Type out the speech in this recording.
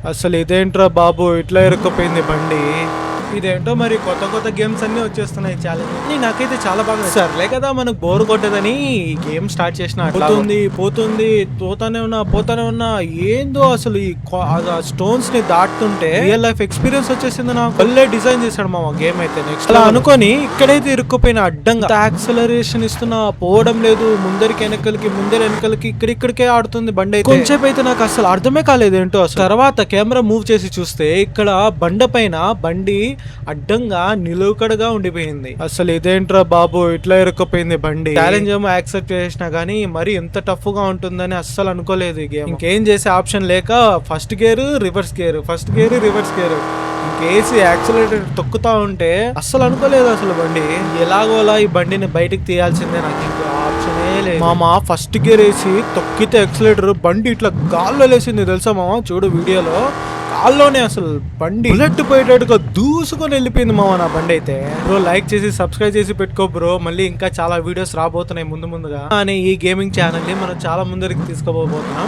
అసలు ఇదేంట్రా బాబు ఇట్లా ఇరుక్కుపోయింది బండి. ఇదేంటో మరి కొత్త కొత్త గేమ్స్ అన్ని వచ్చేస్తున్నాయి ఛాలెంజ్. నాకైతే చాలా బాగా సర్లే కదా మనకు బోర్ కొట్టదని ఈ గేమ్ స్టార్ట్ చేసిన పోతుంది పోతానే ఉన్నా ఏందో అసలు ఈ స్టోన్స్ ని దాటుతుంటే రియల్ లైఫ్ ఎక్స్పీరియన్స్ వచ్చేసింది నాకు. భలే డిజైన్ చేశాడు మా గేమ్ అయితే. నెక్స్ట్ అలా అనుకొని ఇక్కడైతే ఇరుక్కుపోయిన అడ్డంగా యాక్సలరేషన్ ఇస్తున్నా పోవడం లేదు. ముందరికి వెనకలకి ఇక్కడికే ఆడుతుంది బండి అయితే. కొంచెంసేపు అయితే నాకు అసలు అర్థమే కాలేదు ఏంటో అసలు. తర్వాత కెమెరా మూవ్ చేసి చూస్తే ఇక్కడ బండ పైన బండి అడ్డంగా నిలువుకడగా ఉండిపోయింది. అసలు ఇదేంట్రా బాబు ఇట్లా ఇరుక్కుపోయింది బండి. ఛాలెంజ్ ఏమో యాక్సెప్ట్ చేసినా గానీ మరి ఎంత టఫ్ గా ఉంటుందని అస్సలు అనుకోలేదు ఈ గేమ్. ఇంకేం చేసే ఆప్షన్ లేక ఫస్ట్ గేర్ రివర్స్ గేర్ ఇంకేసి యాక్సిలరేటర్ తొక్కుతా ఉంటే అస్సలు అనుకోలేదు అసలు బండి. ఎలాగోలా ఈ బండిని బయటకు తీయాల్సిందే, నాకు ఇంకా ఆప్షనే లేదు. మామ ఫస్ట్ గేర్ వేసి తొక్కితే యాక్సిలరేటర్ బండి ఇట్లా గాల్లో లేసింది తెలుసా మామ. చూడు వీడియోలో కాల్లోనే అసలు బండి బుల్లెట్ పోయేటట్టుగా దూసుకొని వెళ్ళిపోయింది మామ నా బండి అయితే. బ్రో లైక్ చేసి సబ్స్క్రైబ్ చేసి పెట్టుకో బ్రో. మళ్ళీ ఇంకా చాలా వీడియోస్ రాబోతున్నాయి ముందుగా. అని ఈ గేమింగ్ ఛానల్ ని మనం చాలా ముందరికి తీసుకోబోతున్నాం.